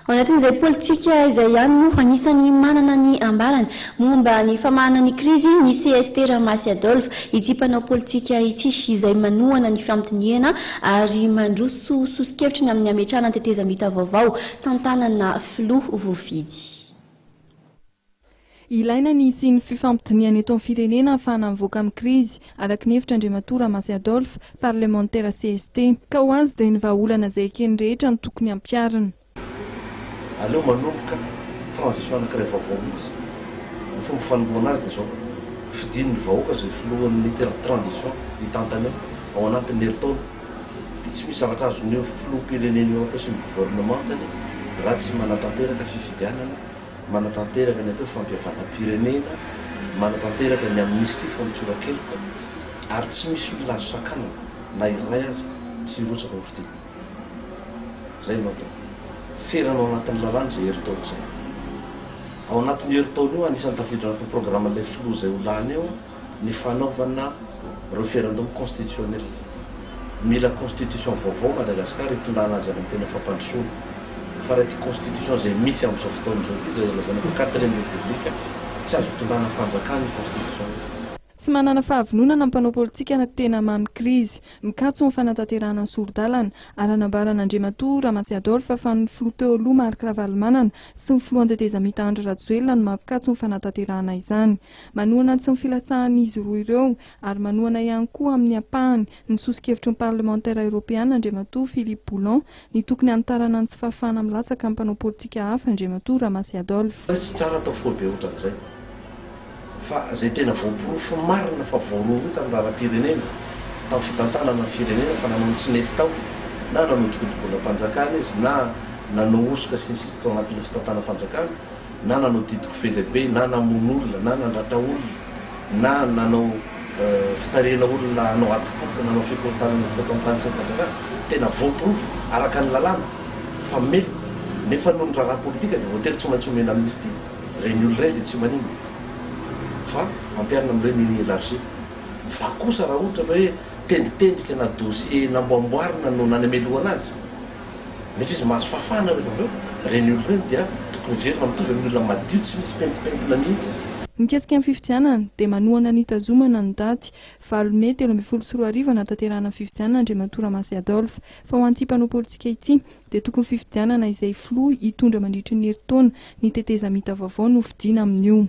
Ao anatin'izay politika izay ihany no anisany manana ny ambarany momba ny famahana ny krizy ny CST Ramasy Adolphe ity mpanao politika ity izay manohana ny fiambitiniana ary mandroso sosikevitra amin'ny ametrahana tetezam-bita vaovao tantanana filoha voafidy. Ilaina ny sy fifampitiniana eto amin'ny firenena ahafahana mivoaka amin'ny krizy araka ny hevitra Andriamatoa Ramasy Adolphe parlementaire CST ka ho azy dia ny vahaolana izay ekeny rehetra ny tokony ampiarina. Aleo manomboka transition anankiray vaovao mihitsy. Ny fomba fanomboana azy dia zao fidiny ny vahoaka izay filohan'ny transition hitantany ao anatin'ny herintaona dia tsy misy zavatra azony eo filoham-pirenena eo atao sy ny gouvernementany raha tsy manatanteraka fifidianana, manatanteraka ny atao fampihavanam-pirenena, manatanteraka ny amnistia famitsoran-keloka ary tsy misy olona azo sakana na iray azy tsy rotsaka ho fidiny. Zay no atao. Ferana ao anatin'ny lalàna izay herintaona izay. Ao anatin'ny herintaona io anisan'ny tafiditra anatin'ny programan'ilay filoha izay ho lany eo ny fanaovana référendum constitutionnel. Mila constitution vaovao Madagasikara hitondrana azy amin'ny tena fampandrosoana. Fa raha ity constitution izay misy amin'izao fotoana izao ity izay lazana hoe 4e république tsy azo hitondrana fanjakana ny constitution. Tsy manana fahavononana mpanao politika na tena mamy krizy mikatso ny fanatanterahana ny sordalana ary anambarana Andriamatoa Ramasy Adolphe fa ny filoha teo aloha Marc Ravalomanana sy ny filoha an-tetezamita Andry Rajoelina no mampikatso ny fanatanterahana izany. Manohana tsy ny filatsahan'izy roa ireo ary manohana ihany koa amin'ny ampahany ny sosikevitry ny parlementaire européenne Andriamatoa Philippe Boulon ny tokony hanitarana ny tsy fahafahana milatsaka amin'ny mpanao politika hafa Andriamatoa Ramasy Adolphe. Tsy tsara atao foibe ohatran'izay. Fa izay tena voaporofo marina fa voaroa tamin'ny raharaham-pirenena tamin'ny fitantanana ny firenena fa nanao tsy nety tao na nanao dikodokolam-panjakana izy na nanao osoka sy ny sisa tao anatin'ilay fitantanam-panjakana na nanao didiko felehibe na namono olona na nandratra olona na nanao fitarena olona hanao atipoka nanao fikontanana tao amin'ny tany fanjakana tena voaporofo araka ny lalàna fa meloko nefa noho ny raharaha politika dia voatery tsy maintsy omena amnistia reny olona iray dia tsy manino fa ampiarina amin'ireny élargi. Fa kosa raha ohatra hoe tenditendrika na dossier namboamboarina no nanamelohana azy nefa izy mahazo fahafahana rehefa avy eo reny olona ireny dia tokony verina mitovy amin'ny olona madio tsy misy pentimpentina mihitsy. Mikasika amin'ny fifidianana dia manohana ny tazomana ny daty 7 Mey 2024 natanterahana fifidianana Andriamatoa Ramasy Adolphe fa ho an'ity mpanao politika ity dia tokony fifidianana izay filoha hitondra mandritra ny herintaona ny tetezamita vaovao no fidiana amin'io.